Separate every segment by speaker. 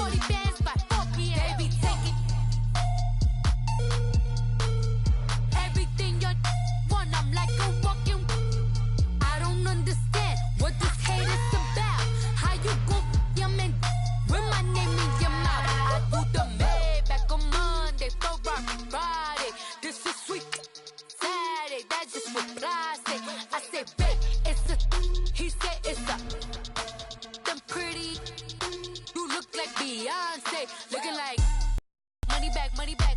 Speaker 1: 40 bands by 4 p.m. They be taking everything you want. I'm like a walking. I don't understand what this hate is about. How you go your man with my name in your mouth? I do the Maybach on Monday, Ferrari Friday. This is sweet Saturday. That's just what I say. I say, babe, it's a. He said it's a. Them pretty. You look like Beyonce, looking like money back, money back,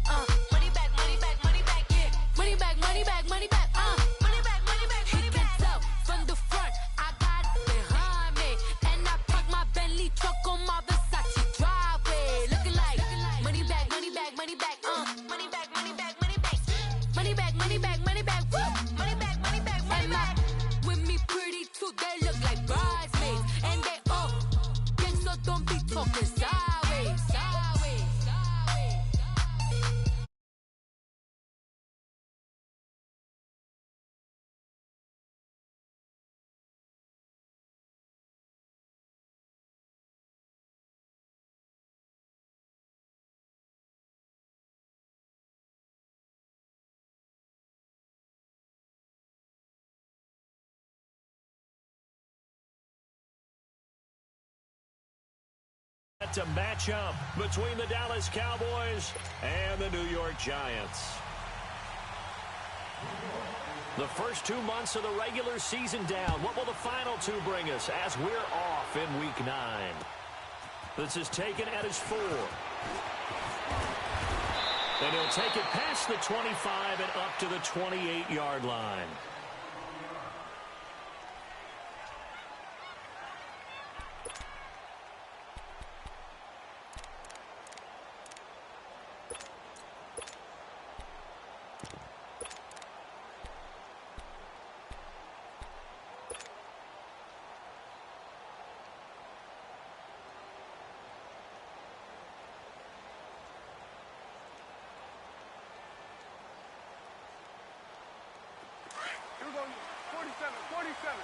Speaker 1: money back, money back, money back, yeah, money back, money back, money back, money back, money back, money back. He can tell from the front, I got it behind me, and I park my Bentley truck on my Versace driveway, looking like money back, money back, money back, money back, money back, money back, money back, money back, money back, money back, money back, money back. With me pretty too, they look like bridesmaids, and they all gang, so don't be talking sideways, sideways, sideways.
Speaker 2: To match up between the Dallas Cowboys and the New York Giants. The first 2 months of the regular season down. What will the final two bring us as we're off in Week 9? This is taken at his 4. And he'll take it past the 25 and up to the 28-yard line.
Speaker 3: We're going 47, 47.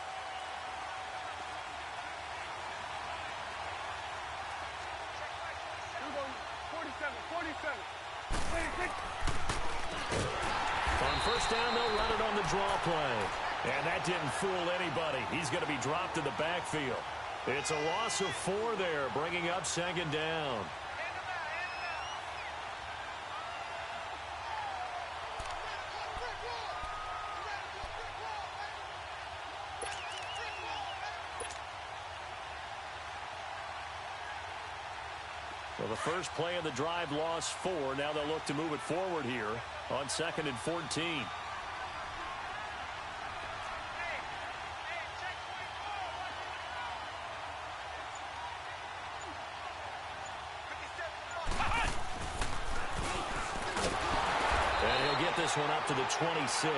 Speaker 3: We're going 47, 47.
Speaker 2: On first down, they'll run it on the draw play. And that didn't fool anybody. He's going to be dropped in the backfield. It's a loss of 4 there, bringing up second down. Well, the first play of the drive lost 4. Now they'll look to move it forward here on 2nd and 14. And he'll get this one up to the 26.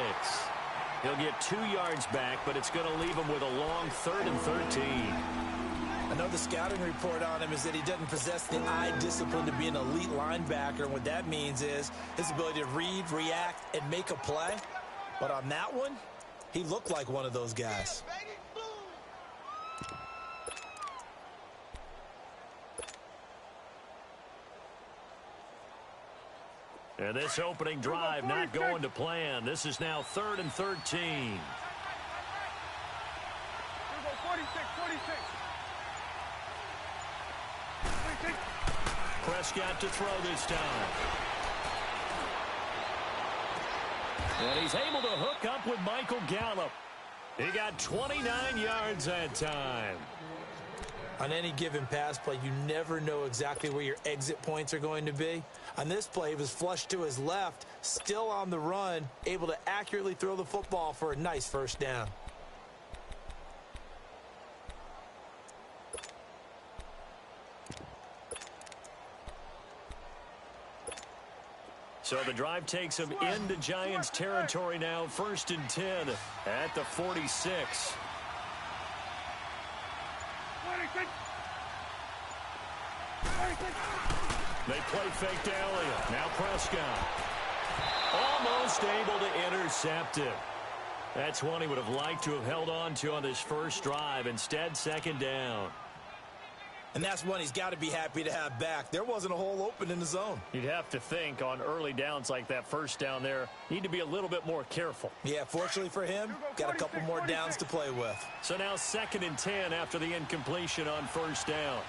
Speaker 2: He'll get 2 yards back, but it's going to leave him with a long 3rd and 13.
Speaker 4: I know the scouting report on him is that he doesn't possess the eye discipline to be an elite linebacker. And what that means is his ability to read, react, and make a play. But on that one, he looked like one of those guys.
Speaker 2: And this opening drive not going to plan. This is now 3rd and 13.
Speaker 3: Here we go, 46, 46.
Speaker 2: Prescott to throw this time. And he's able to hook up with Michael Gallup. He got 29 yards that time.
Speaker 4: On any given pass play, you never know exactly where your exit points are going to be. On this play, he was flushed to his left, still on the run, able to accurately throw the football for a nice first down.
Speaker 2: So the drive takes him into Giants territory now, 1st and 10 at the 46. They play fake to Elliott. Now Prescott. Almost able to intercept it. That's one he would have liked to have held on to on this first drive. Instead, 2nd down.
Speaker 4: And that's one he's got to be happy to have back. There wasn't a hole open in the zone.
Speaker 2: You'd have to think on early downs like that first down there, need to be a little bit more careful.
Speaker 4: Yeah, fortunately for him, got a couple more downs to play with.
Speaker 2: So now 2nd and 10 after the incompletion on first down.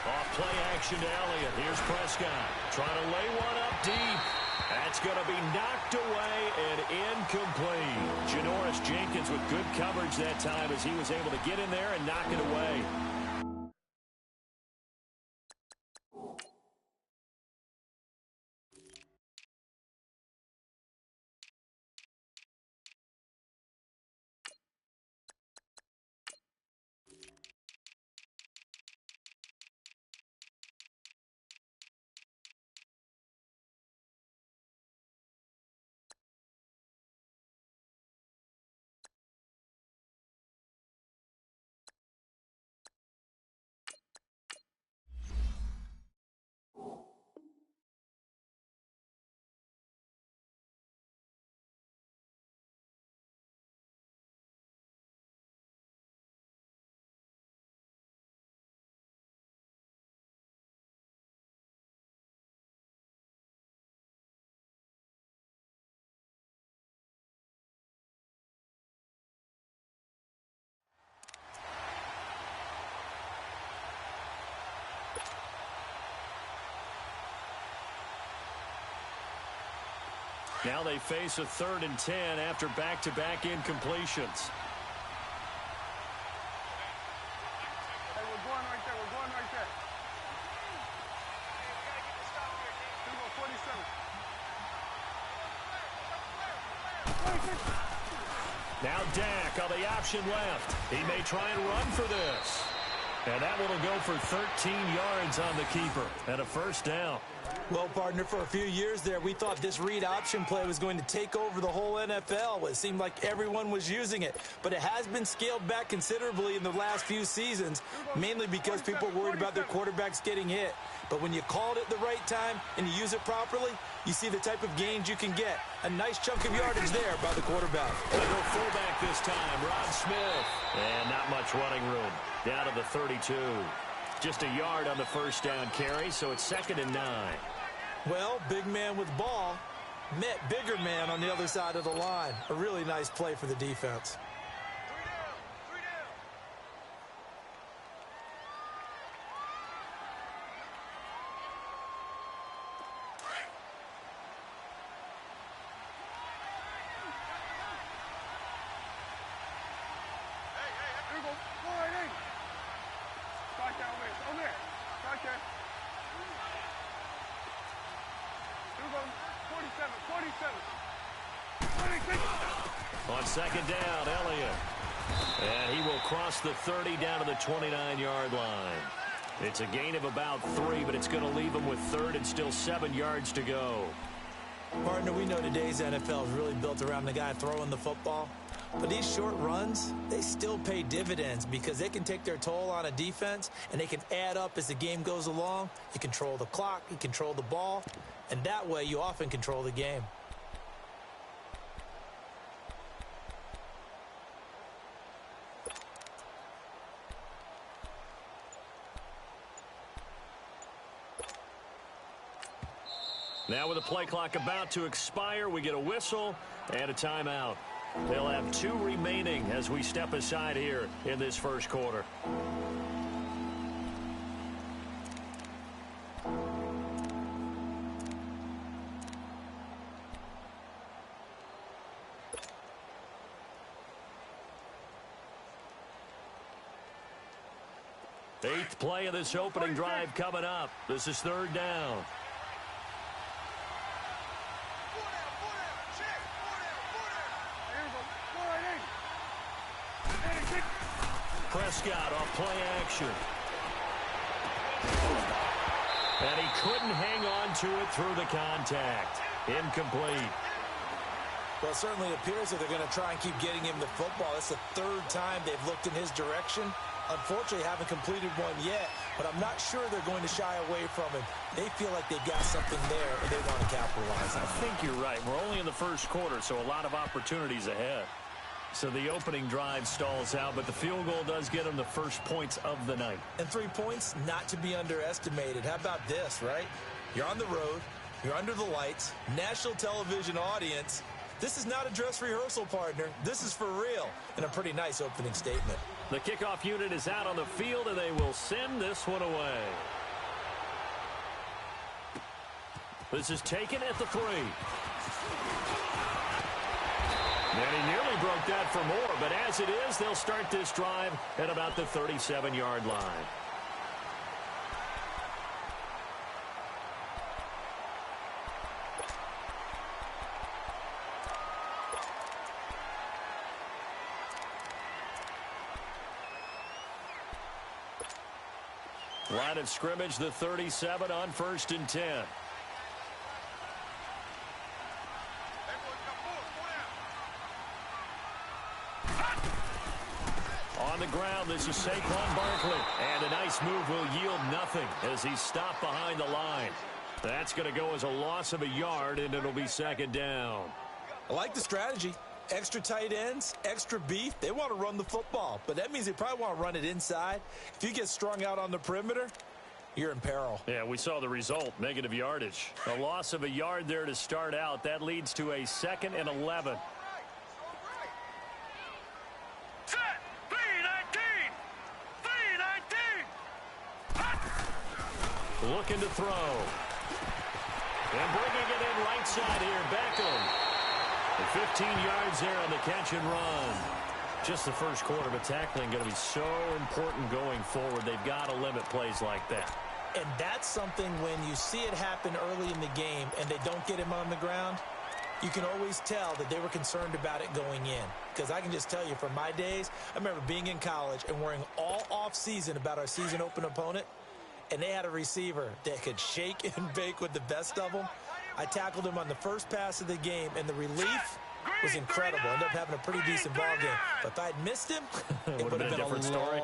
Speaker 2: Off play action to Elliott. Here's Prescott trying to lay one up deep. That's going to be knocked away and incomplete. Janoris Jenkins with good coverage that time as he was able to get in there and knock it away. Now they face a 3rd and 10 after back-to-back incompletions.
Speaker 3: Hey, we're going right there. We're going right there. Here we go, 47.
Speaker 2: Now Dak on the option left. He may try and run for this. And that one will go for 13 yards on the keeper and a first down.
Speaker 4: Well, partner, for a few years there, we thought this read option play was going to take over the whole NFL. It seemed like everyone was using it, but it has been scaled back considerably in the last few seasons, mainly because people are worried about their quarterbacks getting hit. But when you call it at the right time and you use it properly, you see the type of gains you can get. A nice chunk of yardage there by the quarterback.
Speaker 2: They go fullback this time, Rod Smith. And not much running room. Down to the 32. Just a yard on the first down carry, so it's 2nd and 9.
Speaker 4: Well, big man with ball met bigger man on the other side of the line. A really nice play for the defense.
Speaker 3: Here we go. Go right in. Start that over there. Over there. Start there. Here we go. 47. 47. 26.
Speaker 2: On 2nd down, Elliott. And he will cross the 30 down to the 29-yard line. It's a gain of about 3, but it's going to leave him with 3rd and still 7 yards to go.
Speaker 4: Partner, we know today's NFL is really built around the guy throwing the football. But these short runs, they still pay dividends because they can take their toll on a defense and they can add up as the game goes along. You control the clock, you control the ball, and that way you often control the game.
Speaker 2: Now with the play clock about to expire, we get a whistle and a timeout. They'll have 2 remaining as we step aside here in this first quarter. Eighth play of this opening drive coming up. This is 3rd down. Prescott off play action. And he couldn't hang on to it through the contact. Incomplete.
Speaker 4: Well, it certainly appears that they're going to try and keep getting him the football. It's the 3rd time they've looked in his direction. Unfortunately, haven't completed one yet, but I'm not sure they're going to shy away from him. They feel like they've got something there, and they want to capitalize on it.
Speaker 2: I think you're right. We're only in the first quarter, so a lot of opportunities ahead. So the opening drive stalls out, but the field goal does get them the first points of the night.
Speaker 4: And 3 points, not to be underestimated. How about this, right? You're on the road. You're under the lights. National television audience. This is not a dress rehearsal, partner. This is for real. And a pretty nice opening statement.
Speaker 2: The kickoff unit is out on the field, and they will send this one away. This is taken at the 3. And he nearly broke that for more, but as it is, they'll start this drive at about the 37-yard line. Line of scrimmage, the 37 on 1st and 10. On the ground, this is Saquon Barkley. And a nice move will yield nothing as he's stopped behind the line. That's going to go as a loss of a yard, and it'll be 2nd down.
Speaker 4: I like the strategy. Extra tight ends, extra beef. They want to run the football, but that means they probably want to run it inside. If you get strung out on the perimeter, you're in peril.
Speaker 2: Yeah, we saw the result, negative yardage. A loss of a yard there to start out. That leads to a 2nd and 11.
Speaker 3: Set! 3-19! 3-19!
Speaker 2: Looking to throw. And bringing it in right side here, Beckham. 15 yards there on the catch and run. Just the first quarter, but tackling going to be so important going forward. They've got to limit plays like that.
Speaker 4: And that's something when you see it happen early in the game and they don't get him on the ground, you can always tell that they were concerned about it going in. Because I can just tell you from my days, I remember being in college and worrying all off-season about our season open opponent, and they had a receiver that could shake and bake with the best of them. I tackled him on the first pass of the game, and the relief was incredible. Ended up having a pretty decent ball game. But if I'd missed him, it would have been a
Speaker 2: different story.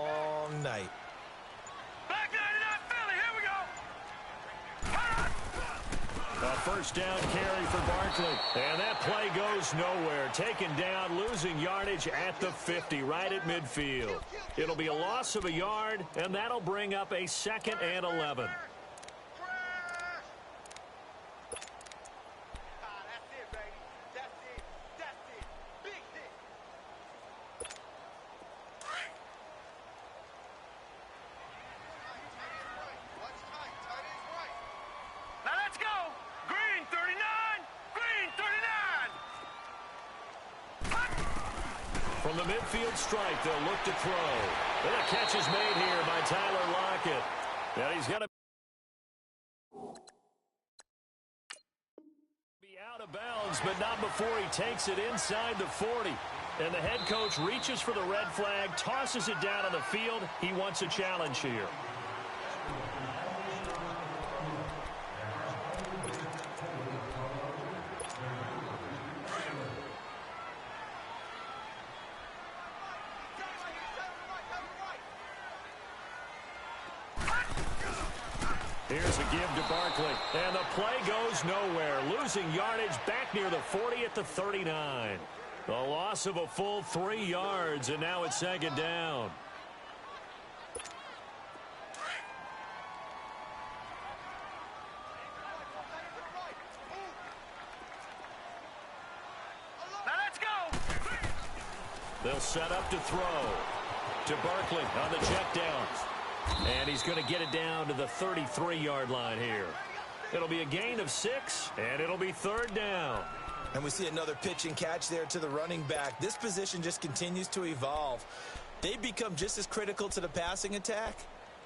Speaker 4: long night.
Speaker 3: Back 99 Philly, here we go!
Speaker 2: A first down carry for Barkley. And that play goes nowhere. Taken down, losing yardage at the 50, right at midfield. It'll be a loss of a yard, and that'll bring up a 2nd and 11. From the midfield stripe, they'll look to throw. And a catch is made here by Tyler Lockett. And he's going to be out of bounds, but not before he takes it inside the 40. And the head coach reaches for the red flag, tosses it down on the field. He wants a challenge here. Here's a give to Barkley, and the play goes nowhere. Losing yardage back near the 40 at the 39. The loss of a full 3 yards, and now it's 2nd down.
Speaker 3: Now let's go!
Speaker 2: They'll set up to throw to Barkley on the check down. And he's going to get it down to the 33-yard line here. It'll be a gain of 6, and it'll be 3rd down.
Speaker 4: And we see another pitch and catch there to the running back. This position just continues to evolve. They become just as critical to the passing attack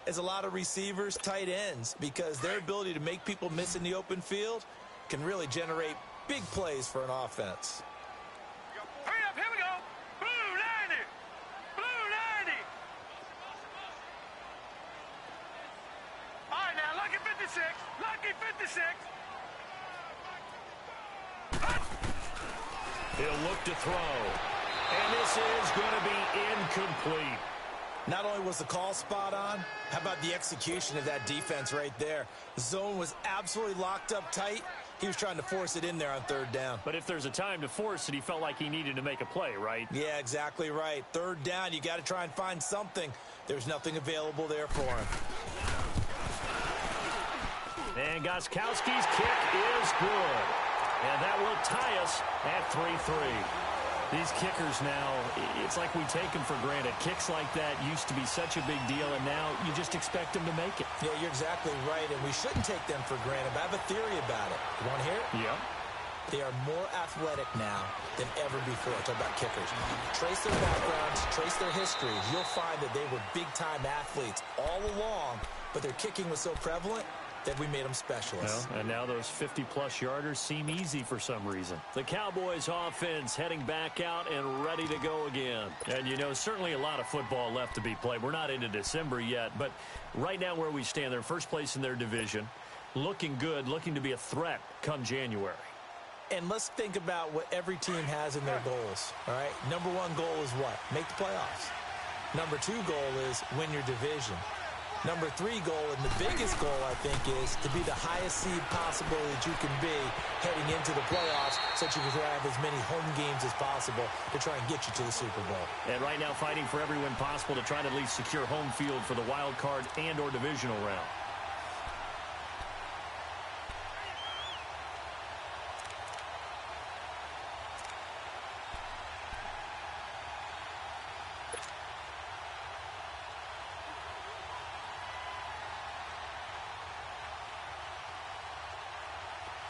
Speaker 4: as a lot of receivers, tight ends, because their ability to make people miss in the open field can really generate big plays for an offense.
Speaker 3: Hurry up, here we go! Blue 90! Blue 90! All right, now, lucky 56! Lucky 56!
Speaker 2: He'll look to throw. And this is going to be incomplete.
Speaker 4: Not only was the call spot on, how about the execution of that defense right there? The zone was absolutely locked up tight, He was trying to force it in there on third down.
Speaker 2: But if there's a time to force it, he felt like he needed to make a play, right?
Speaker 4: Yeah, exactly right. Third down, you got to try and find something. There's nothing available there for him.
Speaker 2: And Gostkowski's kick is good. And that will tie us at 3-3. These kickers now, it's like we take them for granted. Kicks like that used to be such a big deal, and now you just expect them to make it.
Speaker 4: Yeah, you're exactly right, and we shouldn't take them for granted. But I have a theory about it. You want to hear it?
Speaker 2: Yeah.
Speaker 4: They are more athletic now than ever before. Talk about kickers. Trace their backgrounds, trace their history. You'll find that they were big-time athletes all along, but their kicking was so prevalent that we made them specialists.
Speaker 2: Well, and now those 50-plus yarders seem easy for some reason. The Cowboys offense heading back out and ready to go again. And, you know, certainly a lot of football left to be played. We're not into December yet, but right now where we stand, they're first place in their division, looking good, looking to be a threat come January.
Speaker 4: And let's think about what every team has in their goals, all right? Number one goal is what? Make the playoffs. Number two goal is win your division. Number three goal, and the biggest goal, I think, is to be the highest seed possible that you can be heading into the playoffs so that you can have as many home games as possible to try and get you to the Super Bowl.
Speaker 2: And right now fighting for every win possible to try to at least secure home field for the wild card and or divisional round.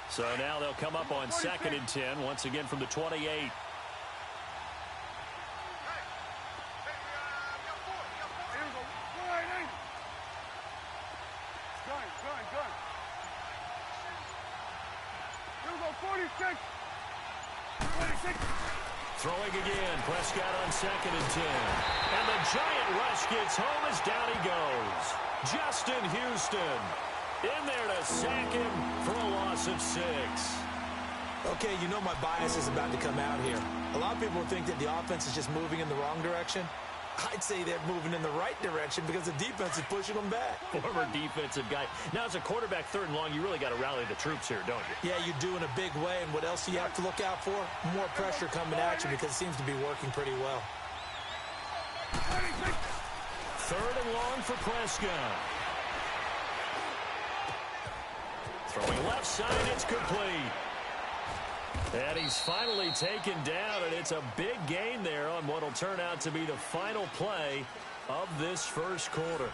Speaker 2: So now they'll come up on 2nd and 10, once again from the 28.
Speaker 3: Gun. Here we go, 46. 26.
Speaker 2: Throwing again, Prescott on 2nd and 10. And the giant rush gets home as down he goes. Justin Houston in there to sack him for a loss of 6.
Speaker 4: Okay, you know my bias is about to come out here. A lot of people think that the offense is just moving in the wrong direction. I'd say they're moving in the right direction because the defense is pushing them back.
Speaker 2: Former defensive guy. Now, as a quarterback 3rd and long, you really got to rally the troops here, don't you?
Speaker 4: Yeah, you do in a big way. And what else do you have to look out for? More pressure coming at you because it seems to be working pretty well.
Speaker 2: 3rd and long for Prescott. Throwing left side, it's complete. And he's finally taken down, and it's a big gain there on what will turn out to be the final play of this first quarter.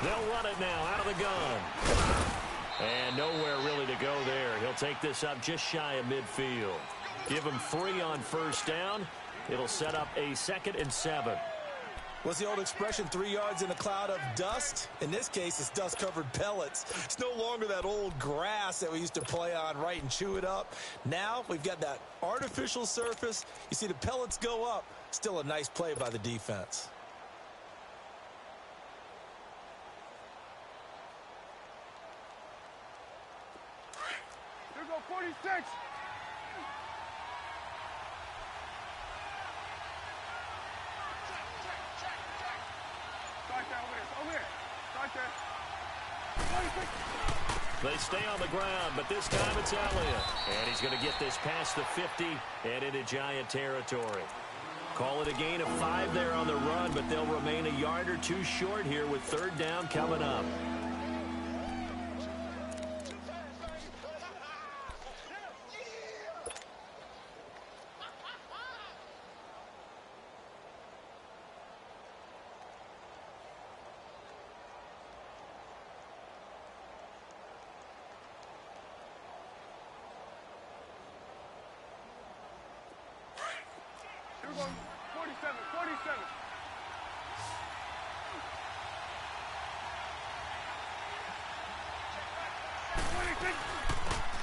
Speaker 2: They'll run it now out of the gun. And nowhere really to go there. He'll take this up just shy of midfield. Give him 3 on 1st down. It'll set up a 2nd and 7.
Speaker 4: What's the old expression, 3 yards in a cloud of dust? In this case, it's dust-covered pellets. It's no longer that old grass that we used to play on, right, and chew it up. Now we've got that artificial surface. You see the pellets go up. Still a nice play by the defense.
Speaker 3: Here we go, 46.
Speaker 2: They stay on the ground, but this time it's Elliott. And he's going to get this past the 50 and into Giant territory. Call it a gain of 5 there on the run, but they'll remain a yard or 2 short here with 3rd down coming up.
Speaker 3: Here we go, 47, 47.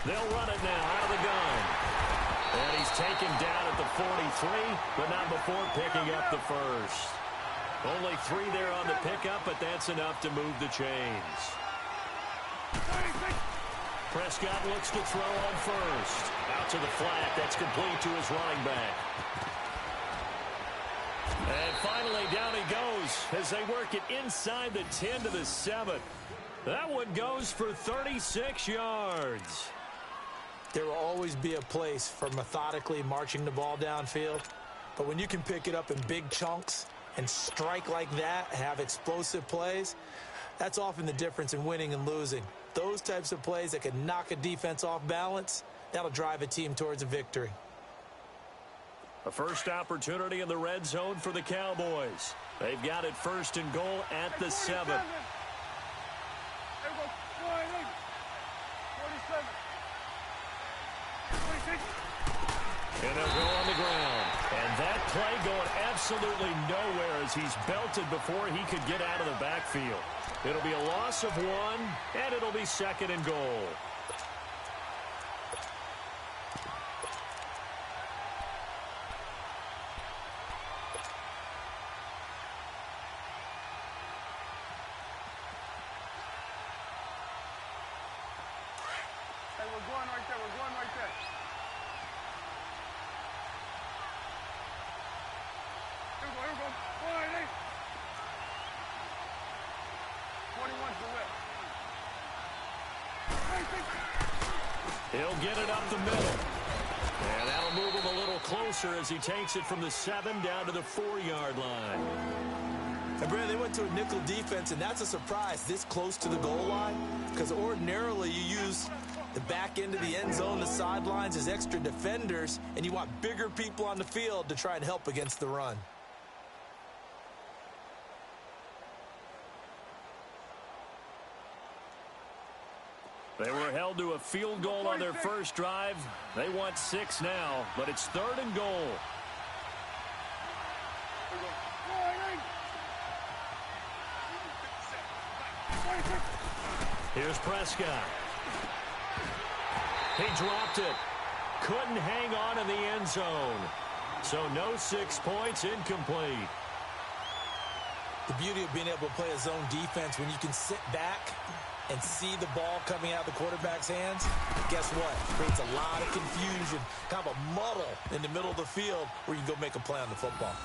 Speaker 2: They'll run it now out of the gun. And he's taken down at the 43, but not before picking up the first. Only 3 there on the pickup, but that's enough to move the chains. Prescott looks to throw on first. Out to the flat. That's complete to his running back. And finally, down he goes as they work it inside the 10 to the 7. That one goes for 36 yards.
Speaker 4: There will always be a place for methodically marching the ball downfield. But when you can pick it up in big chunks and strike like that, have explosive plays, that's often the difference in winning and losing. Those types of plays that can knock a defense off balance, that'll drive a team towards a victory.
Speaker 2: A first opportunity in the red zone for the Cowboys. They've got it first and goal at the 7. And they'll go on the ground. And that play going absolutely nowhere as he's belted before he could get out of the backfield. It'll be a loss of 1, and it'll be second and goal.
Speaker 3: Hey, we're going right there. We're going right there. Here we go. Here we go. 21's the whip.
Speaker 2: He'll get it up the middle. And that'll move him a little closer as he takes it from the 7 down to the 4-yard line.
Speaker 4: And Brandon, they went to a nickel defense, and that's a surprise this close to the goal line, because ordinarily you use the back end of the end zone, the sidelines as extra defenders, and you want bigger people on the field to try and help against the run.
Speaker 2: They were held to a field goal on their first drive. They want 6 now, but it's 3rd and goal. Here's Prescott. He dropped it. Couldn't hang on in the end zone. So no 6 points, incomplete.
Speaker 4: The beauty of being able to play a zone defense when you can sit back and see the ball coming out of the quarterback's hands, guess what? Creates a lot of confusion, kind of a muddle in the middle of the field where you can go make a play on the football.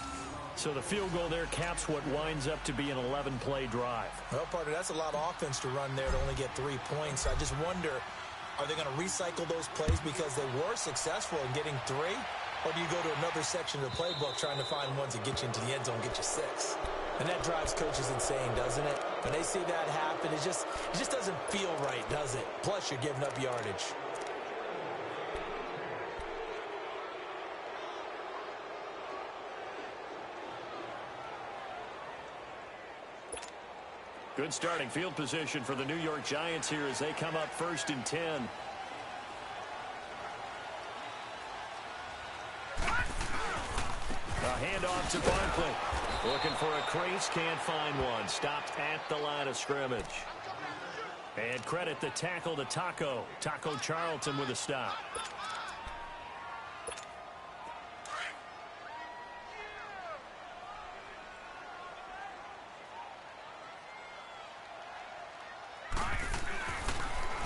Speaker 2: So the field goal there caps what winds up to be an 11-play drive.
Speaker 4: Well, partner, that's a lot of offense to run there to only get 3 points. I just wonder, are they going to recycle those plays because they were successful in getting 3? Or do you go to another section of the playbook trying to find ones that get you into the end zone, get you 6? And that drives coaches insane, doesn't it? When they see that happen, it just doesn't feel right, does it? Plus, you're giving up yardage.
Speaker 2: Good starting field position for the New York Giants here as they come up 1st and 10. A handoff to Barkley. Looking for a crease, can't find one. Stopped at the line of scrimmage. And credit the tackle to Taco. Taco Charlton with a stop.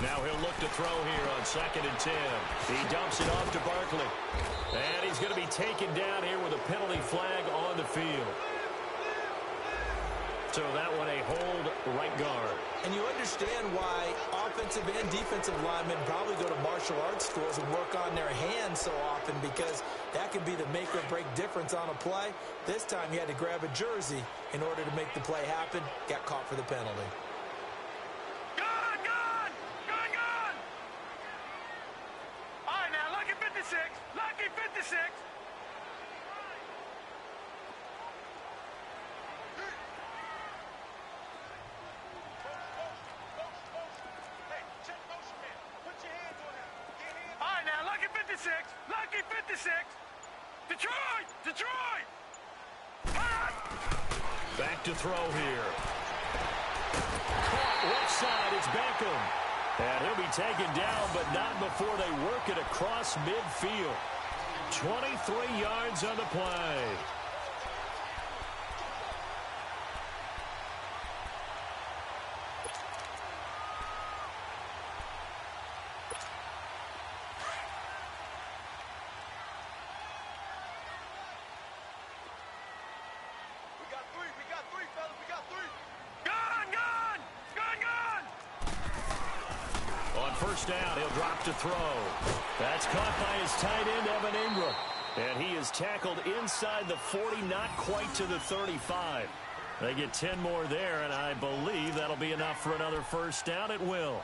Speaker 2: Now he'll look to throw here on 2nd and 10. He dumps it off to Barkley. And he's going to be taken down here with a penalty flag on the field. So that one a hold right guard.
Speaker 4: And you understand why offensive and defensive linemen probably go to martial arts schools and work on their hands so often, because that can be the make or break difference on a play. This time he had to grab a jersey in order to make the play happen. Got caught for the penalty.
Speaker 3: All right, now, lucky 56. Lucky 56. All right, now, lucky 56. Lucky 56. Detroit! Detroit!
Speaker 2: Back to throw here. Caught left side, it's Beckham. And he'll be taken down, but not before they work it across midfield. 23 yards on the play. First down, he'll drop to throw. That's caught by his tight end, Evan Ingram. And he is tackled inside the 40, not quite to the 35. They get 10 more there, and I believe that'll be enough for another first down. It will.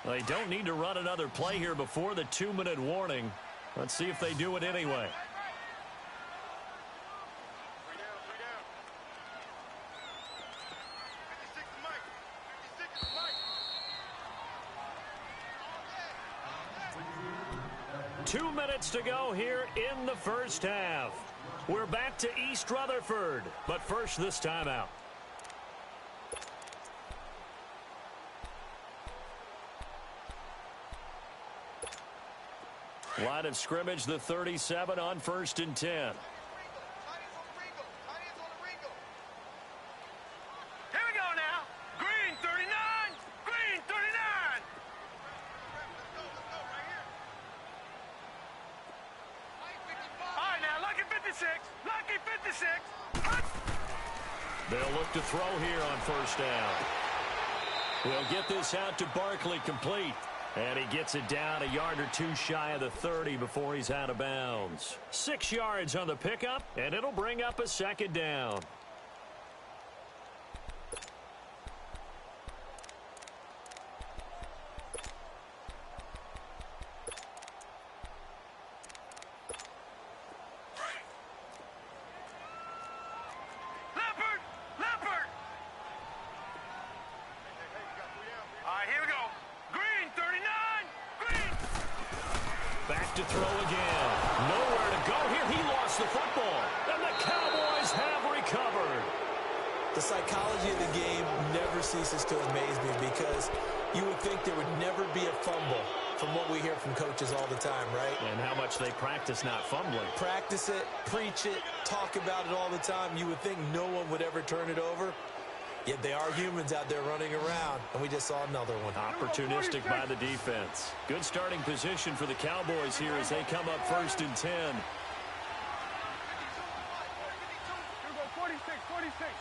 Speaker 2: They don't need to run another play here before the 2-minute warning. Let's see if they do it anyway. Two minutes to go here in the first half. We're back to East Rutherford, but first this timeout. Line of scrimmage, the 37 on 1st and 10. They'll look to throw here on first down. We'll get this out to Barkley, complete. And he gets it down a yard or two shy of the 30 before he's out of bounds. 6 yards on the pickup, and it'll bring up a second down. To throw again. Nowhere to go here. He lost the football. And the Cowboys have recovered.
Speaker 4: The psychology of the game never ceases to amaze me because you would think there would never be a fumble from what we hear from coaches all the time, right?
Speaker 2: And how much they practice not fumbling.
Speaker 4: Practice it, preach it, talk about it all the time. You would think no one would ever turn it over. Yet they are humans out there running around, and we just saw another one.
Speaker 2: Opportunistic by the defense. Good starting position for the Cowboys here as they come up 1st and 10.
Speaker 3: 46.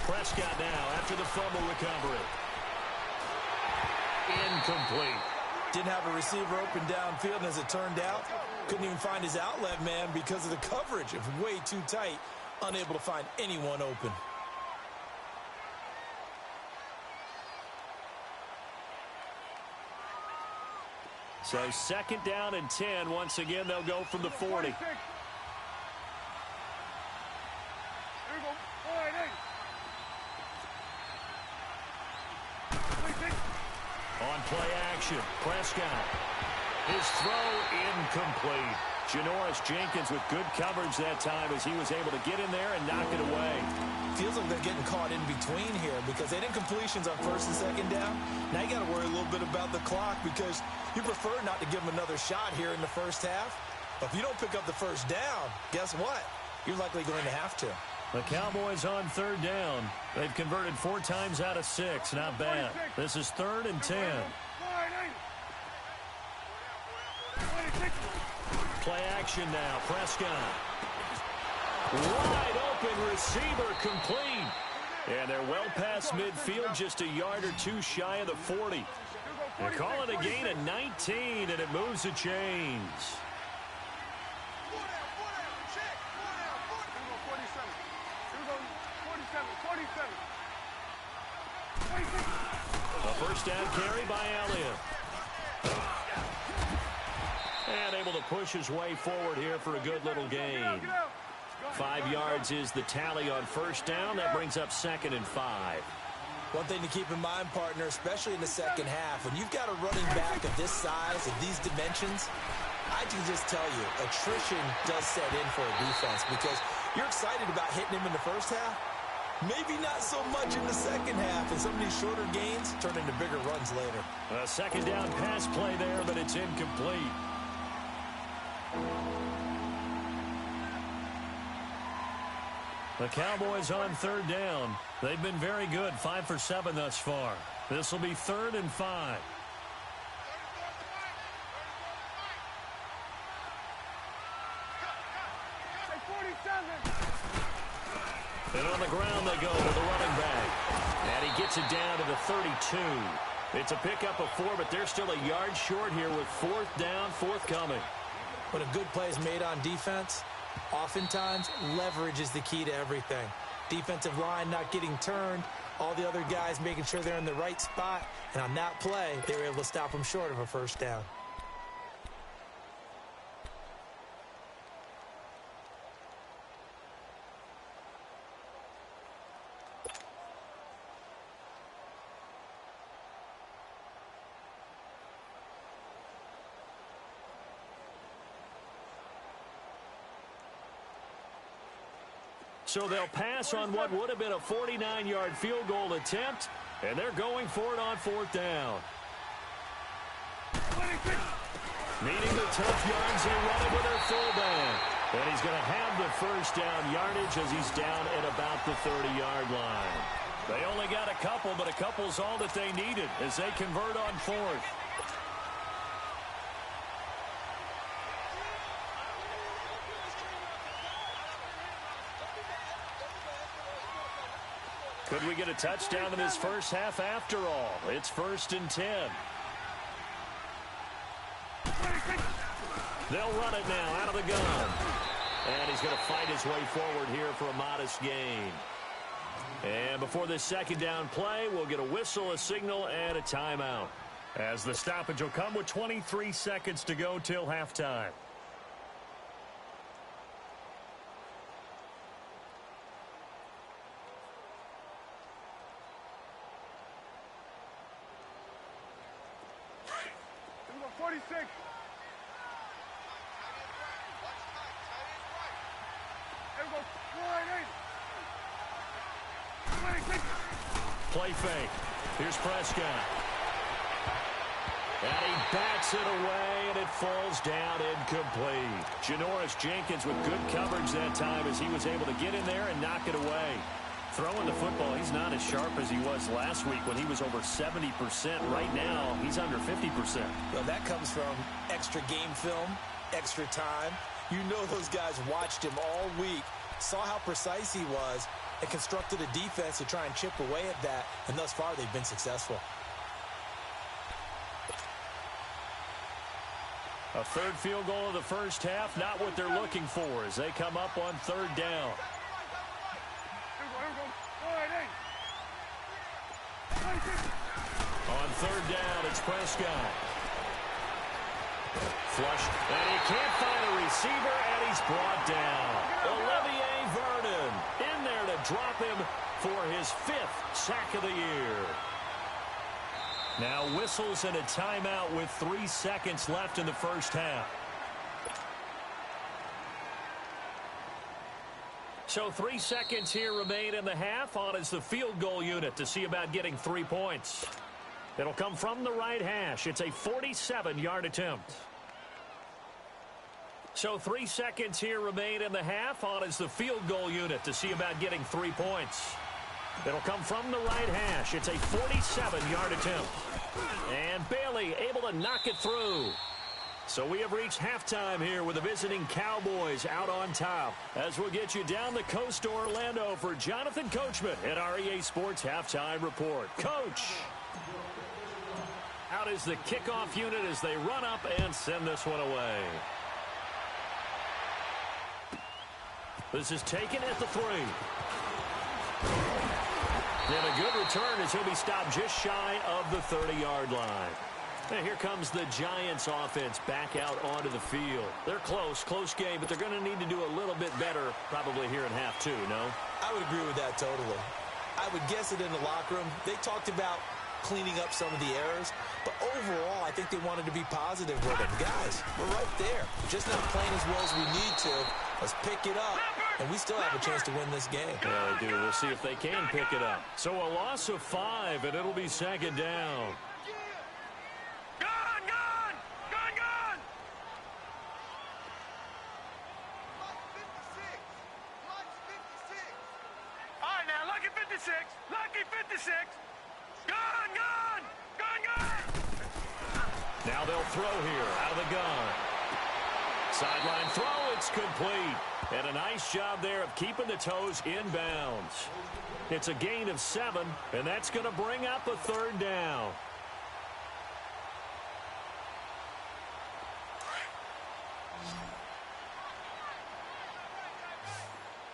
Speaker 2: Prescott now after the fumble recovery. Incomplete.
Speaker 4: Didn't have a receiver open downfield, and as it turned out, couldn't even find his outlet man because of the coverage. It was way too tight. Unable to find anyone open.
Speaker 2: So 2nd down and 10. Once again, they'll go from the 40.
Speaker 3: Here we go. All right,
Speaker 2: On play action, Prescott. His throw incomplete. Janoris Jenkins with good coverage that time as he was able to get in there and knock it away.
Speaker 4: Feels like they're getting caught in between here because they did completions on 1st and 2nd down. Now you got to worry a little bit about the clock because you prefer not to give them another shot here in the first half. But if you don't pick up the first down, guess what? You're likely going to have to.
Speaker 2: The Cowboys on 3rd down. They've converted 4 times out of 6. Not bad. This is 3rd and 10. Play action now. Prescott. Wide open receiver, complete. And they're well past midfield, just a yard or two shy of the 40. They call it a gain of 19, and it moves the chains. A first down carry by Elliott. And able to push his way forward here for a good little gain. 5 yards is the tally on 1st down. That brings up 2nd and 5.
Speaker 4: One thing to keep in mind, partner, especially in the second half, when you've got a running back of this size, of these dimensions, I can just tell you, attrition does set in for a defense because you're excited about hitting him in the first half, Maybe not so much in the second half, and some of these shorter gains turn into bigger runs later.
Speaker 2: A second down pass play there, but it's incomplete. The Cowboys on third down. They've been very good, 5 for 7 thus far. This will be 3rd and 5. And on the ground they go with the running back. And he gets it down to the 32. It's a pickup of 4, but they're still a yard short here with 4th down, forthcoming.
Speaker 4: When a good play is made on defense, oftentimes leverage is the key to everything. Defensive line not getting turned, all the other guys making sure they're in the right spot, and on that play, they were able to stop them short of a first down.
Speaker 2: So they'll pass on what would have been a 49-yard field goal attempt, and they're going for it on 4th down. Needing the tough yards, they run it with their fullback. And he's going to have the first down yardage as he's down at about the 30-yard line. They only got a couple, but a couple's all that they needed as they convert on 4th. Could we get a touchdown in this first half after all? It's 1st and 10. They'll run it now out of the gun. And he's going to fight his way forward here for a modest gain. And before this second down play, we'll get a whistle, a signal, and a timeout. As the stoppage will come with 23 seconds to go till halftime.
Speaker 3: Number 46.
Speaker 2: Play fake. Here's Prescott. And he bats it away, and it falls down incomplete. Janoris Jenkins with good coverage that time as he was able to get in there and knock it away. Throwing the football, he's not as sharp as he was last week when he was over 70%. Right now, he's under 50%.
Speaker 4: Well, that comes from extra game film, extra time. You know those guys watched him all week, saw how precise he was, and constructed a defense to try and chip away at that, and thus far they've been successful.
Speaker 2: A third field goal of the first half, not what they're looking for as they come up on 3rd down. On 3rd down, it's Prescott. Flush, and he can't find a receiver, and he's brought down. Olivier Vernon in there to drop him for his 5th sack of the year. Now whistles and a timeout with 3 seconds left in the first half. So 3 seconds here remain in the half. On is the field goal unit to see about getting 3 points. It'll come from the right hash. It's a 47-yard attempt. So 3 seconds here remain in the half. On is the field goal unit to see about getting 3 points. It'll come from the right hash. It's a 47-yard attempt. And Bailey able to knock it through. So we have reached halftime here with the visiting Cowboys out on top. As we'll get you down the coast to Orlando for Jonathan Coachman at our EA Sports Halftime Report. Coach! Out is the kickoff unit as they run up and send this one away. This is taken at the 3. And a good return as he'll be stopped just shy of the 30-yard line. And here comes the Giants offense back out onto the field. They're close game, but they're going to need to do a little bit better probably here in half 2, no?
Speaker 4: I would agree with that totally. I would guess it in the locker room. They talked about cleaning up some of the errors, but overall, I think they wanted to be positive with them. Guys, we're right there. Just not playing as well as we need to. Let's pick it up and we still have a chance to win this game.
Speaker 2: Yeah, they do. We'll see if they can pick it up. So a loss of 5, and it'll be second down.
Speaker 3: Lucky 56. Gun.
Speaker 2: Now they'll throw here out of the gun. Sideline throw, it's complete. And a nice job there of keeping the toes inbounds. It's a gain of 7, and that's going to bring up a third down.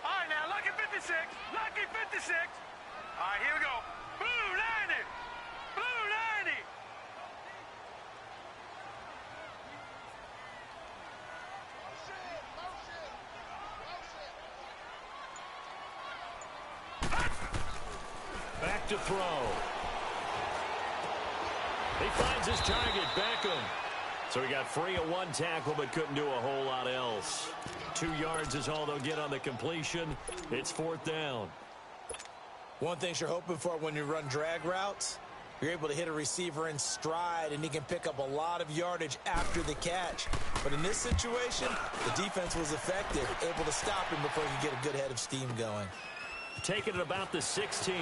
Speaker 3: All right, now, lucky 56. Lucky 56. All right, here we go. Blue 90. Blue 90.
Speaker 2: Back to throw. He finds his target, Beckham. So he got free of 1 tackle, but couldn't do a whole lot else. 2 yards is all they'll get on the completion. It's 4th down.
Speaker 4: One thing you're hoping for when you run drag routes, you're able to hit a receiver in stride, and he can pick up a lot of yardage after the catch. But in this situation, the defense was effective, able to stop him before he could get a good head of steam going.
Speaker 2: Taking it about the 16.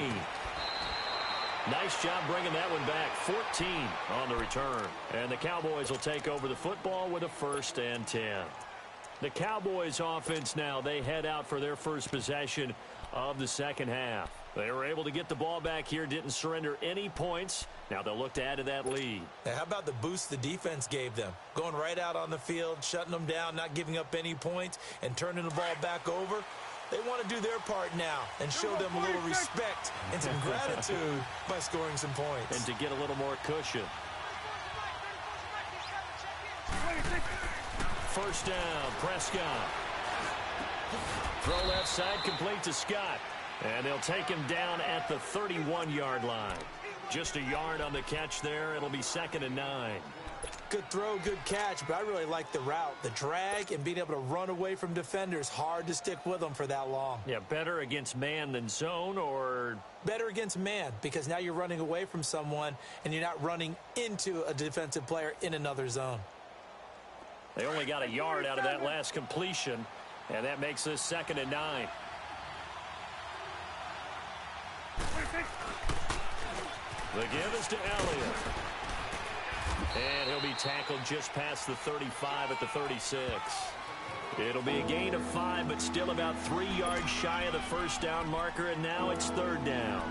Speaker 2: Nice job bringing that one back. 14 on the return. And the Cowboys will take over the football with a 1st and 10. The Cowboys offense now, they head out for their first possession of the second half. They were able to get the ball back here, didn't surrender any points. Now they'll look to add to that lead.
Speaker 4: Now, how about the boost the defense gave them? Going right out on the field, shutting them down, not giving up any points, and turning the ball back over. They want to do their part now and show them a little respect and some gratitude by scoring some points.
Speaker 2: And to get a little more cushion. 1st down, Prescott. Throw left side, complete to Scott. And they'll take him down at the 31-yard line. Just a yard on the catch there. It'll be 2nd and 9.
Speaker 4: Good throw, good catch, but I really like the route. The drag and being able to run away from defenders, hard to stick with them for that long.
Speaker 2: Yeah, better against man than zone, or?
Speaker 4: Better against man, because now you're running away from someone and you're not running into a defensive player in another zone.
Speaker 2: They only got a yard out of that last completion, and that makes this 2nd and 9. The give is to Elliott. And he'll be tackled just past the 35 at the 36. It'll be a gain of 5, but still about 3 yards shy of the 1st down marker, and now it's 3rd down.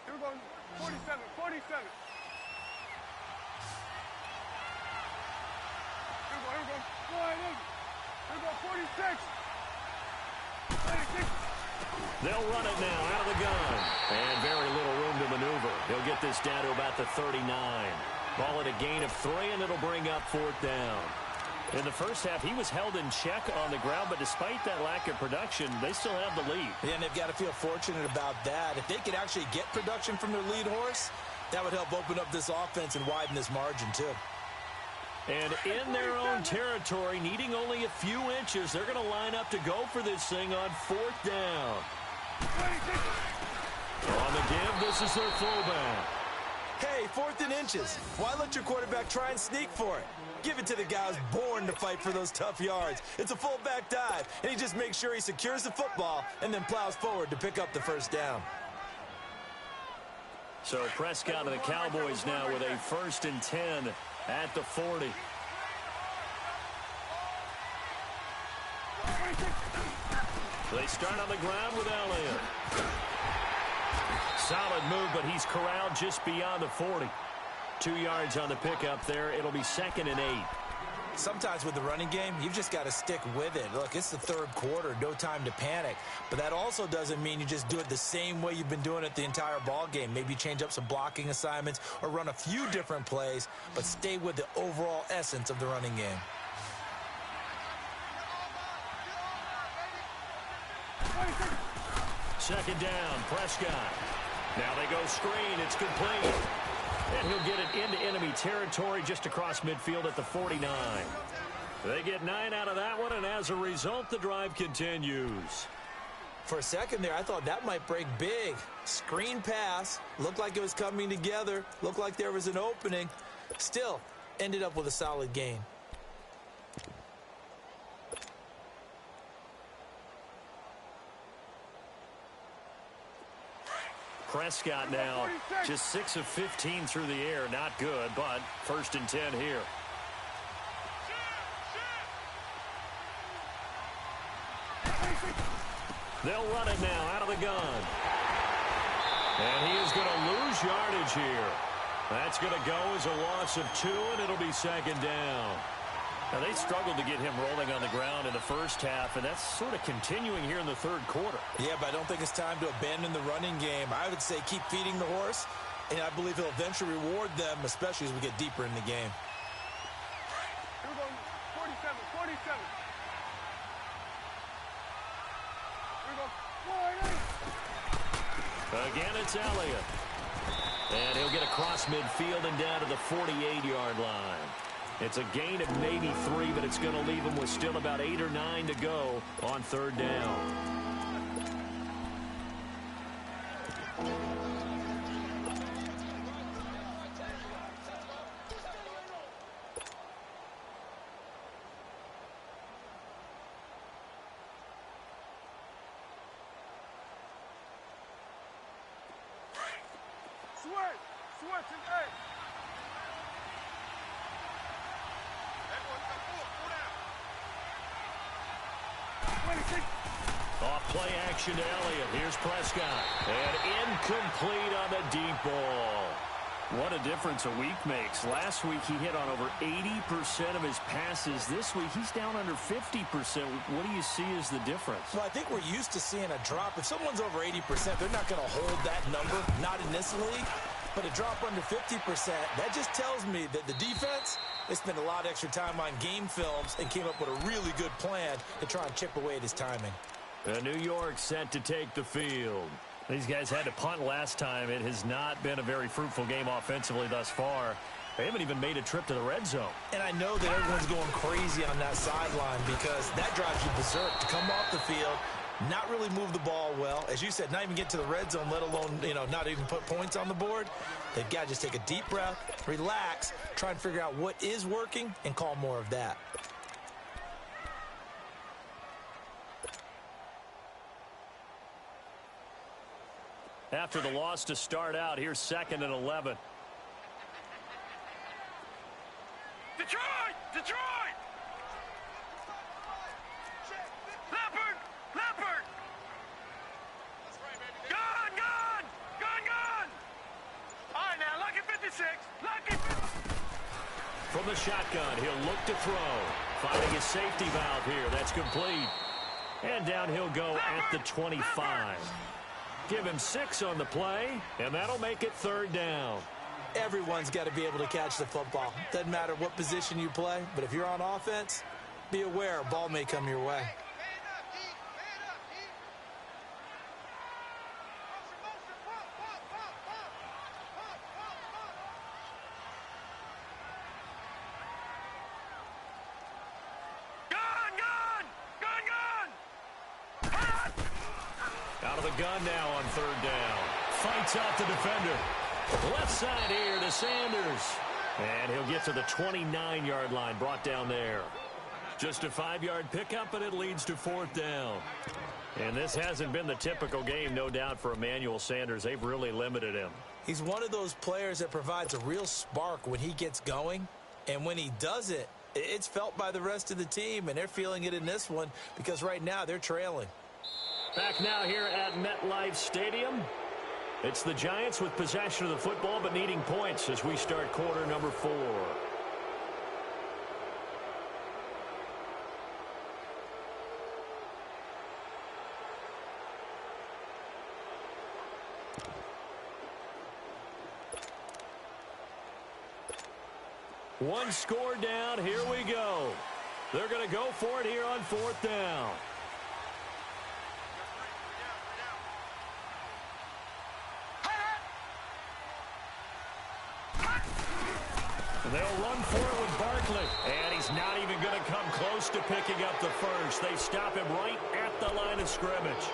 Speaker 3: Here we go. 47. 47. Here we go. Here we go. 46. 36.
Speaker 2: They'll run it now out of the gun. And very little room to maneuver. He'll get this down to about the 39. Ball at a gain of 3, and it'll bring up 4th down. In the first half, he was held in check on the ground, but despite that lack of production, they still have the lead.
Speaker 4: Yeah, and they've got to feel fortunate about that. If they could actually get production from their lead horse, that would help open up this offense and widen this margin, too.
Speaker 2: And in their own territory, needing only a few inches, they're going to line up to go for this thing on 4th down. On the give, this is their fullback.
Speaker 4: Hey, 4th and inches. Why let your quarterback try and sneak for it? Give it to the guy who's born to fight for those tough yards. It's a fullback dive, and he just makes sure he secures the football and then plows forward to pick up the 1st down.
Speaker 2: So Prescott and the Cowboys now with a 1st and 10 at the 40. They start on the ground with Elliott. Solid move, but he's corralled just beyond the 40. 2 yards on the pickup there. It'll be 2nd and 8.
Speaker 4: Sometimes with the running game, you've just got to stick with it. Look, it's the 3rd quarter, no time to panic. But that also doesn't mean you just do it the same way you've been doing it the entire ball game. Maybe change up some blocking assignments or run a few different plays, but stay with the overall essence of the running game.
Speaker 2: Second down, Prescott. Now they go screen. It's complete. And he'll get it into enemy territory just across midfield at the 49. They get 9 out of that one, and as a result, the drive continues.
Speaker 4: For a second there, I thought that might break big. Screen pass. Looked like it was coming together. Looked like there was an opening. Still, ended up with a solid gain.
Speaker 2: Prescott now just 6 of 15 through the air. Not good, but 1st and 10 here. They'll run it now out of the gun. And he is going to lose yardage here. That's going to go as a loss of 2, and it'll be 2nd down. Now, they struggled to get him rolling on the ground in the first half, and that's sort of continuing here in the 3rd quarter.
Speaker 4: Yeah, but I don't think it's time to abandon the running game. I would say keep feeding the horse, and I believe he'll eventually reward them, especially as we get deeper in the game.
Speaker 3: Here we go, 47, 47. Here we go, 48.
Speaker 2: Again, it's Elliott. And he'll get across midfield and down to the 48-yard line. It's a gain of maybe 3, but it's going to leave him with still about 8 or 9 to go on 3rd down.
Speaker 3: Switch and eight.
Speaker 2: Off play action to Elliott. Here's Prescott. And incomplete on the deep ball. What a difference a week makes. Last week he hit on over 80% of his passes. This week he's down under 50%. What do you see as the difference?
Speaker 4: Well, I think we're used to seeing a drop. If someone's over 80%, they're not going to hold that number, not in this league. But a drop under 50%, that just tells me that the defense, they spent a lot of extra time on game films and came up with a really good plan to try and chip away at his timing.
Speaker 2: New York set to take the field. These guys had to punt last time. It has not been a very fruitful game offensively thus far. They haven't even made a trip to the red zone. And
Speaker 4: I know that everyone's going crazy on that sideline because that drives you berserk to come off the field, not really move the ball well. As you said, not even get to the red zone, let alone, not even put points on the board. They've got to just take a deep breath, relax, try and figure out what is working, and call more of that.
Speaker 2: After the loss to start out, here's 2nd and 11.
Speaker 3: Detroit! Detroit! Leopard! Leopard! Gun! Gun! Gun! Gun! All right, now, lucky 56. Lucky 56.
Speaker 2: From the shotgun, he'll look to throw. Finding his safety valve here. That's complete. And down he'll go at the 25. Give him 6 on the play, and that'll make it 3rd down.
Speaker 4: Everyone's got to be able to catch the football. Doesn't matter what position you play, but if you're on offense, be aware a ball may come your way.
Speaker 2: Gun now on 3rd down. Fights out the defender. Left side here to Sanders. And he'll get to the 29-yard line, brought down there. Just a 5-yard pickup, and it leads to 4th down. And this hasn't been the typical game, no doubt, for Emmanuel Sanders. They've really limited him.
Speaker 4: He's one of those players that provides a real spark when he gets going. And when he does it, it's felt by the rest of the team, and they're feeling it in this one because right now they're trailing.
Speaker 2: Back now here at MetLife Stadium. It's the Giants with possession of the football but needing points as we start quarter number 4. One score down. Here we go. They're going to go for it here on 4th down. They'll run for it with Barkley. And he's not even going to come close to picking up the first. They stop him right at the line of scrimmage.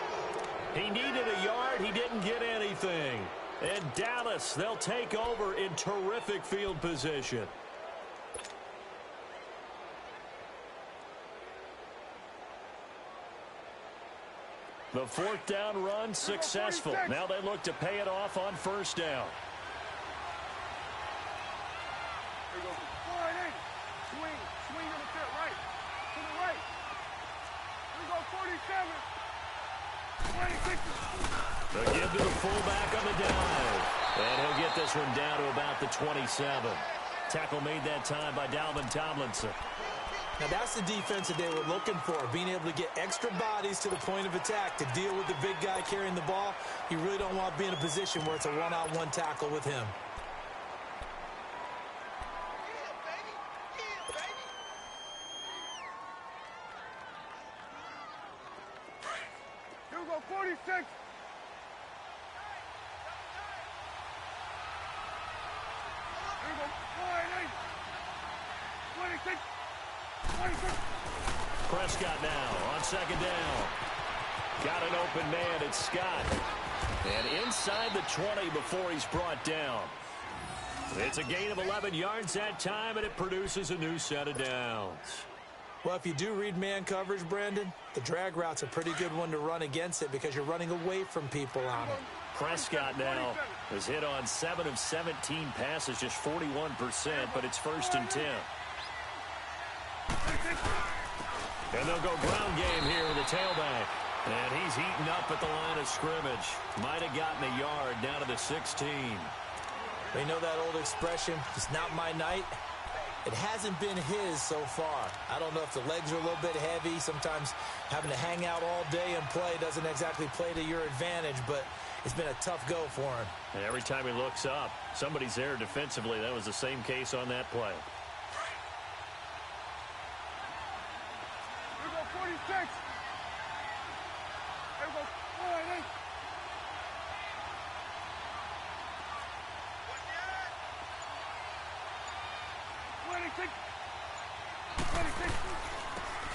Speaker 2: He needed a yard. He didn't get anything. And Dallas, they'll take over in terrific field position. The fourth down run successful. Now they look to pay it off on first down.
Speaker 3: Here we go. Swing to the pit, right. To the right. Here we go, 47. 26.
Speaker 2: They'll give to the fullback on the dive. And he'll get this one down to about the 27. Tackle made that time by Dalvin Tomlinson.
Speaker 4: Now, that's the defense that they were looking for, being able to get extra bodies to the point of attack to deal with the big guy carrying the ball. You really don't want to be in a position where it's a one-on-one tackle with him.
Speaker 3: Here we go, 46. Here we go, 48. 26. 26.
Speaker 2: Prescott now on second down. Got an open man. It's Scott. And inside the 20 before he's brought down. It's a gain of 11 yards that time, and it produces a new set of downs.
Speaker 4: Well, if you do read man coverage, Brandon, the drag route's a pretty good one to run against it because you're running away from people on it.
Speaker 2: Prescott now has hit on 7 of 17 passes, just 41%, but it's 1st and 10. And they'll go ground game here with the tailback. And he's eaten up at the line of scrimmage. Might have gotten a yard down to the 16.
Speaker 4: We know that old expression, it's not my night. It hasn't been his so far. I don't know if the legs are a little bit heavy. Sometimes having to hang out all day and play doesn't exactly play to your advantage, but it's been a tough go for him.
Speaker 2: And every time he looks up, somebody's there defensively. That was the same case on that play.
Speaker 3: Here we go, 46. Here we go, 48.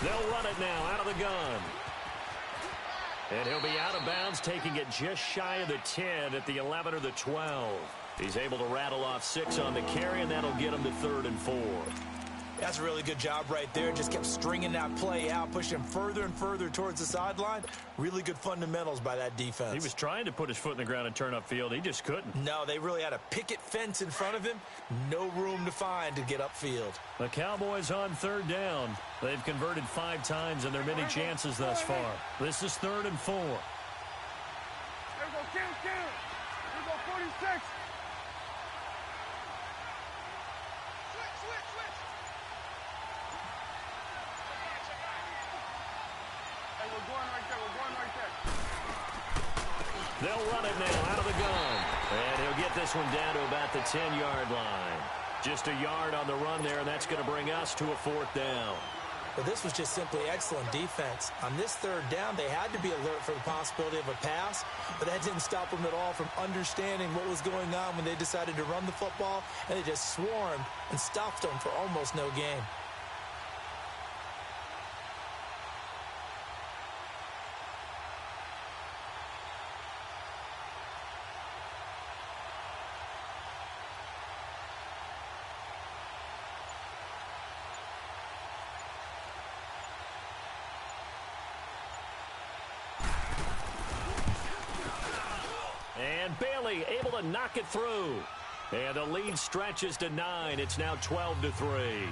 Speaker 2: They'll run it now out of the gun. And he'll be out of bounds, taking it just shy of the 10 at the 11 or the 12. He's able to rattle off 6 on the carry, and that'll get him to 3rd and 4.
Speaker 4: That's a really good job right there. Just kept stringing that play out, pushing him further and further towards the sideline. Really good fundamentals by that defense.
Speaker 2: He was trying to put his foot in the ground and turn upfield. He just couldn't.
Speaker 4: No, they really had a picket fence in front of him. No room to find to get upfield.
Speaker 2: The Cowboys on 3rd down. They've converted 5 times in their many chances thus far. This is 3rd and 4.
Speaker 3: Here we go, count. Here we go, 46.
Speaker 2: They'll run it now out of the gun. And he'll get this one down to about the 10-yard line. Just a yard on the run there, and that's going to bring us to a 4th down.
Speaker 4: But this was just simply excellent defense. On this 3rd down, they had to be alert for the possibility of a pass, but that didn't stop them at all from understanding what was going on when they decided to run the football, and they just swarmed and stopped them for almost no gain.
Speaker 2: And Bailey able to knock it through. And the lead stretches to 9. It's now 12-3.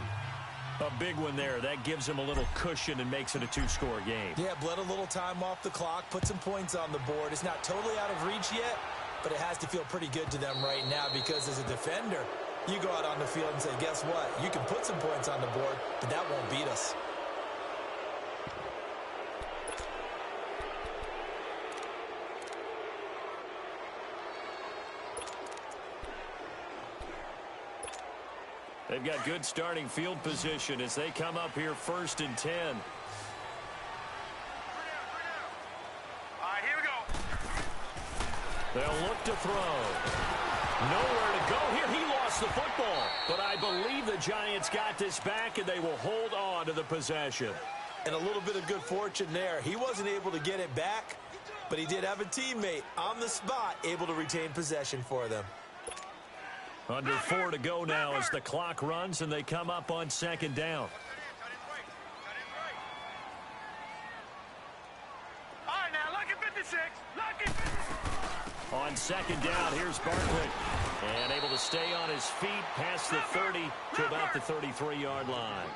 Speaker 2: A big one there. That gives them a little cushion and makes it a 2-score game.
Speaker 4: Yeah, bled a little time off the clock, put some points on the board. It's not totally out of reach yet, but it has to feel pretty good to them right now because as a defender, you go out on the field and say, guess what? You can put some points on the board, but that won't beat us.
Speaker 2: They've got good starting field position as they come up here 1st and 10.
Speaker 3: All right, here we go.
Speaker 2: They'll look to throw. Nowhere to go here. He lost lost the football, but I believe the Giants got this back, and they will hold on to the possession.
Speaker 4: And a little bit of good fortune there. He wasn't able to get it back, but he did have a teammate on the spot able to retain possession for them.
Speaker 2: Under 4 to go now as the clock runs, and they come up on second down.
Speaker 3: All right, now, lucky 56. Lucky 56.
Speaker 2: On second down, here's Barkley. And able to stay on his feet past the 30 to about the 33-yard line.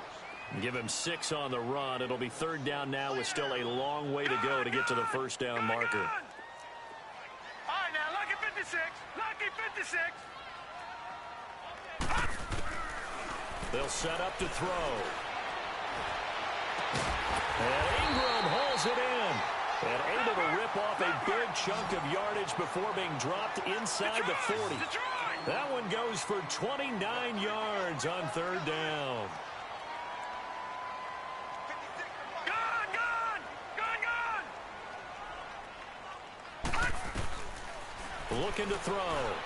Speaker 2: Give him 6 on the run. It'll be third down now with still a long way to go to get to the first down marker.
Speaker 3: All right, now, lucky 56. Lucky 56.
Speaker 2: They'll set up to throw. And Ingram hauls it in. And able to rip off a big chunk of yardage before being dropped inside the 40. That one goes for 29 yards on third down. Looking to throw.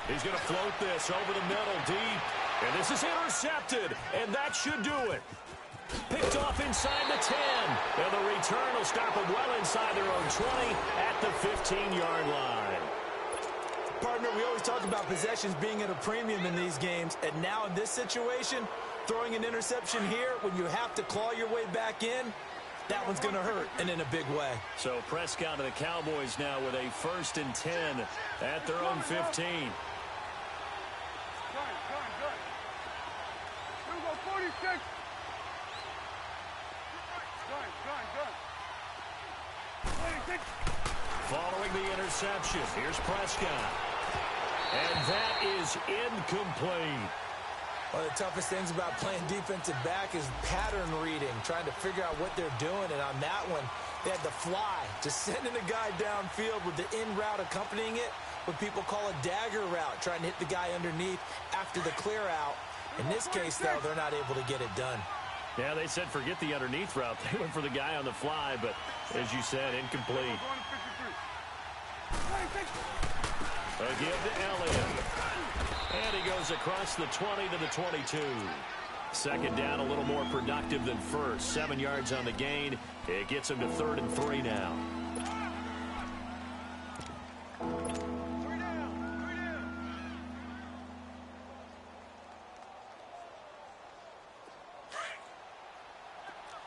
Speaker 2: He's going to float this over the middle deep. And this is intercepted. And that should do it. Picked off inside the 10. And the return will stop them well inside their own 20 at the 15-yard line.
Speaker 4: Partner, we always talk about possessions being at a premium in these games. And now in this situation, throwing an interception here when you have to claw your way back in, that one's going to hurt, and in a big way.
Speaker 2: So Prescott and the Cowboys now with a 1st and 10 at their own 15.
Speaker 3: Good. Here we go, 46. Good. 26.
Speaker 2: Following the interception, here's Prescott. And that is incomplete.
Speaker 4: One of the toughest things about playing defensive back is pattern reading, trying to figure out what they're doing. And on that one, they had to fly, just sending a guy downfield with the in route accompanying it, what people call a dagger route, trying to hit the guy underneath after the clear out. In this case, though, they're not able to get it done.
Speaker 2: Yeah, they said forget the underneath route. They went for the guy on the fly, but as you said, incomplete. A give to Elliott. And he goes across the 20 to the 22. Second down, a little more productive than first. 7 yards on the gain. It gets him to 3rd and 3 now.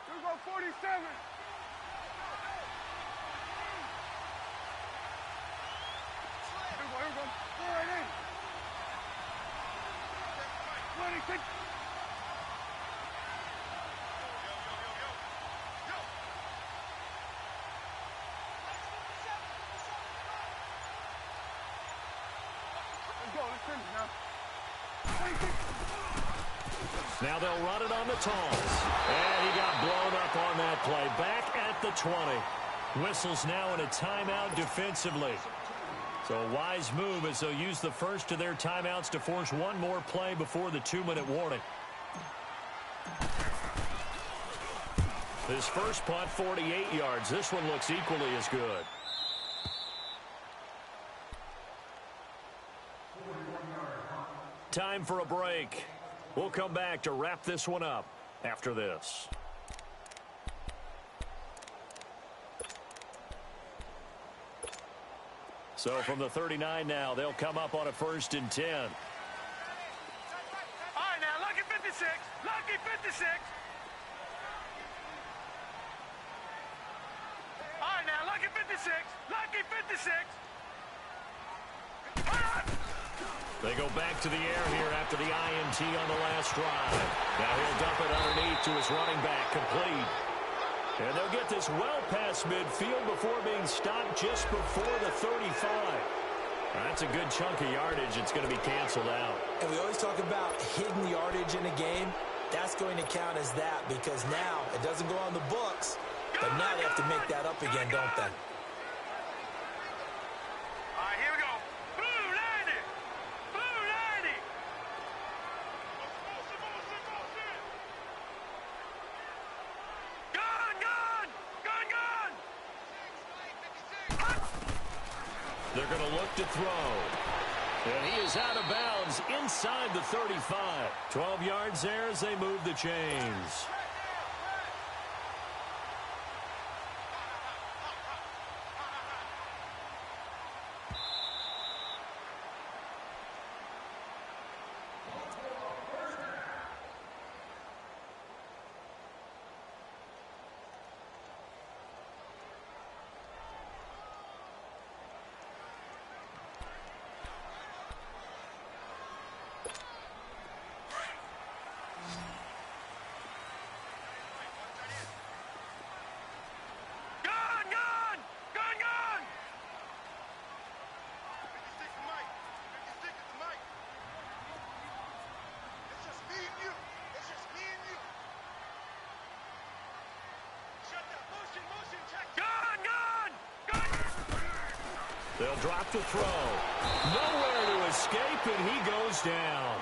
Speaker 3: Here we go, 47. Here we go. Go right in. 26. Let's go. Let's finish now. 26.
Speaker 2: Now they'll run it on the toss. And he got blown up on that play. Back at the 20. Whistles now in a timeout defensively. So a wise move as they'll use the first of their timeouts to force one more play before the 2-minute warning. His first punt, 48 yards. This one looks equally as good. Time for a break. We'll come back to wrap this one up after this. So from the 39 now, they'll come up on a 1st and 10.
Speaker 3: All right, now, lucky 56. Lucky 56. All right, now, lucky 56. Lucky 56.
Speaker 2: They go back to the air here after the INT on the last drive. Now he'll dump it underneath to his running back, complete. And they'll get this well past midfield before being stopped just before the 35. That's a good chunk of yardage. It's going to be canceled out.
Speaker 4: And we always talk about hidden yardage in a game. That's going to count as that because now it doesn't go on the books, but now they have to make that up again, don't they?
Speaker 3: All right, here we go. Blue 90. Blue 90.
Speaker 2: They're going to look to throw. And he is out of bounds inside the 35. 12 yards there as they move the chains. They'll drop the throw. Nowhere to escape, and he goes down.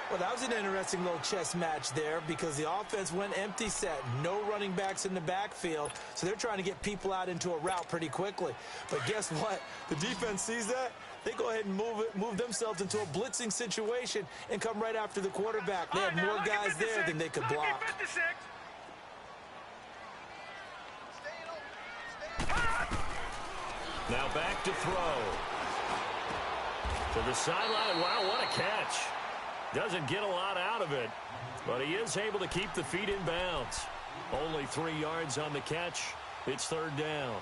Speaker 4: Well, that was an interesting little chess match there because the offense went empty set. No running backs in the backfield, so they're trying to get people out into a route pretty quickly. But guess what? The defense sees that. They go ahead and move themselves into a blitzing situation and come right after the quarterback. They had more guys there than they could block.
Speaker 2: Now back to throw. To the sideline. Wow, what a catch. Doesn't get a lot out of it, but he is able to keep the feet in bounds. Only 3 yards on the catch. It's third down.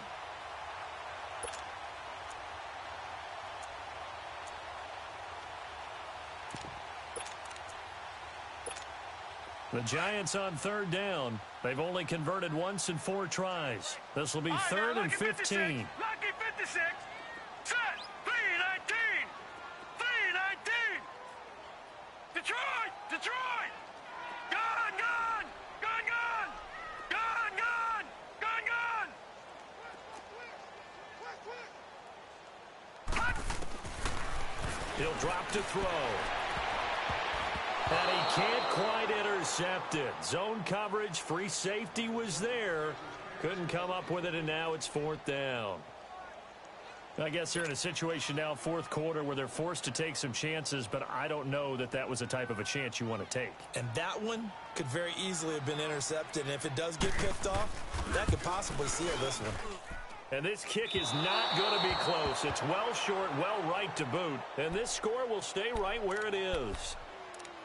Speaker 2: The Giants on third down. They've only converted once in 4 tries. This will be third and 15.
Speaker 3: Lucky 56. Set. 319. 319. Detroit. Detroit. Gun, gun. Gun, gun. Gun, gun. Gun, gun.
Speaker 2: He'll drop to throw. And he can't quite intercept it. Zone coverage, free safety was there. Couldn't come up with it, and now it's fourth down. I guess they're in a situation now, fourth quarter, where they're forced to take some chances, but I don't know that that was a type of a chance you want to take.
Speaker 4: And that one could very easily have been intercepted, and if it does get picked off, that could possibly seal this one.
Speaker 2: And this kick is not going to be close. It's well short, well right to boot, and this score will stay right where it is.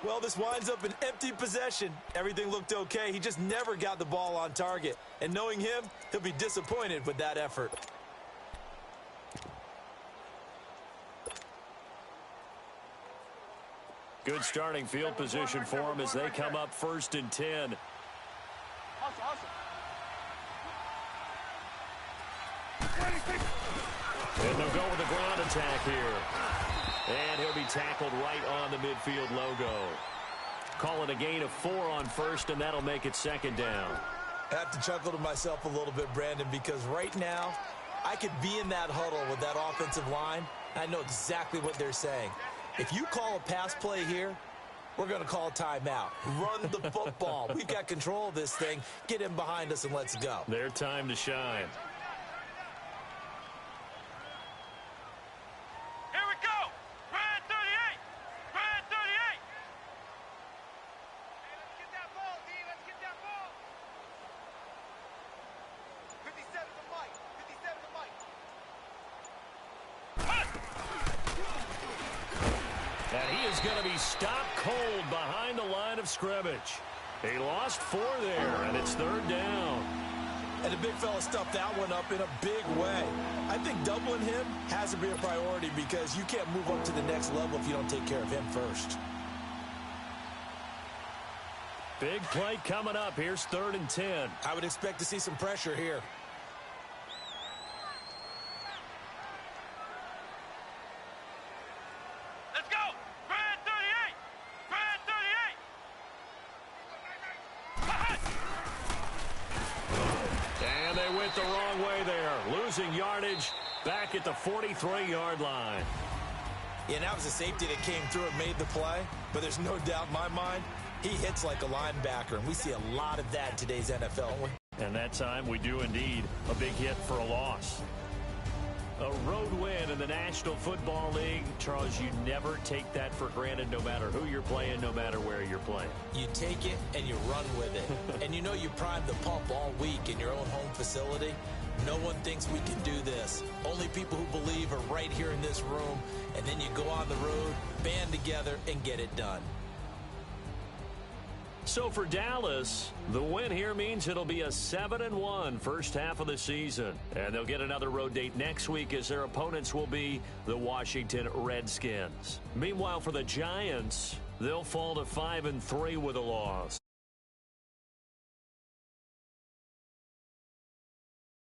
Speaker 4: Well, this winds up an empty possession. Everything looked okay. He just never got the ball on target. And knowing him, he'll be disappointed with that effort.
Speaker 2: Good starting field position for him as they come up first and 10. And they'll go with the ground attack here. And he'll be tackled right on the midfield logo. Call it a gain of 4 on first, and that'll make it second down.
Speaker 4: I have to chuckle to myself a little bit, Brandon, because right now, I could be in that huddle with that offensive line. I know exactly what they're saying. If you call a pass play here, we're going to call a timeout. Run the football. We've got control of this thing. Get in behind us and let's go.
Speaker 2: Their time to shine.
Speaker 3: Here we go. Red 38. Red 38. Hey, let's get that ball, D. Let's get that ball. 57 to Mike. 57 to Mike.
Speaker 2: And he is going to be stopped cold behind the line of scrimmage. He lost 4 there, and it's third down.
Speaker 4: And the big fella stuffed that one up in a big way. I think doubling him has to be a priority because you can't move up to the next level if you don't take care of him first.
Speaker 2: Big play coming up. Here's third and 10.
Speaker 4: I would expect to see some pressure here.
Speaker 3: Let's go. Red 38. Red 38.
Speaker 2: And they went the wrong way there. Losing yardage back at the 43-yard line.
Speaker 4: Yeah, that was a safety that came through and made the play. But there's no doubt in my mind, he hits like a linebacker. And we see a lot of that in today's NFL.
Speaker 2: And that time we do indeed a big hit for a loss. A road win in the National Football League. Charles, you never take that for granted no matter who you're playing, no matter where you're playing.
Speaker 4: You take it and you run with it. And you know you primed the pump all week in your own home facility. No one thinks we can do this. Only people who believe are right here in this room. And then you go on the road, band together, and get it done.
Speaker 2: So for Dallas, the win here means it'll be a 7-1 first half of the season. And they'll get another road date next week as their opponents will be the Washington Redskins. Meanwhile, for the Giants, they'll fall to 5-3 with a loss.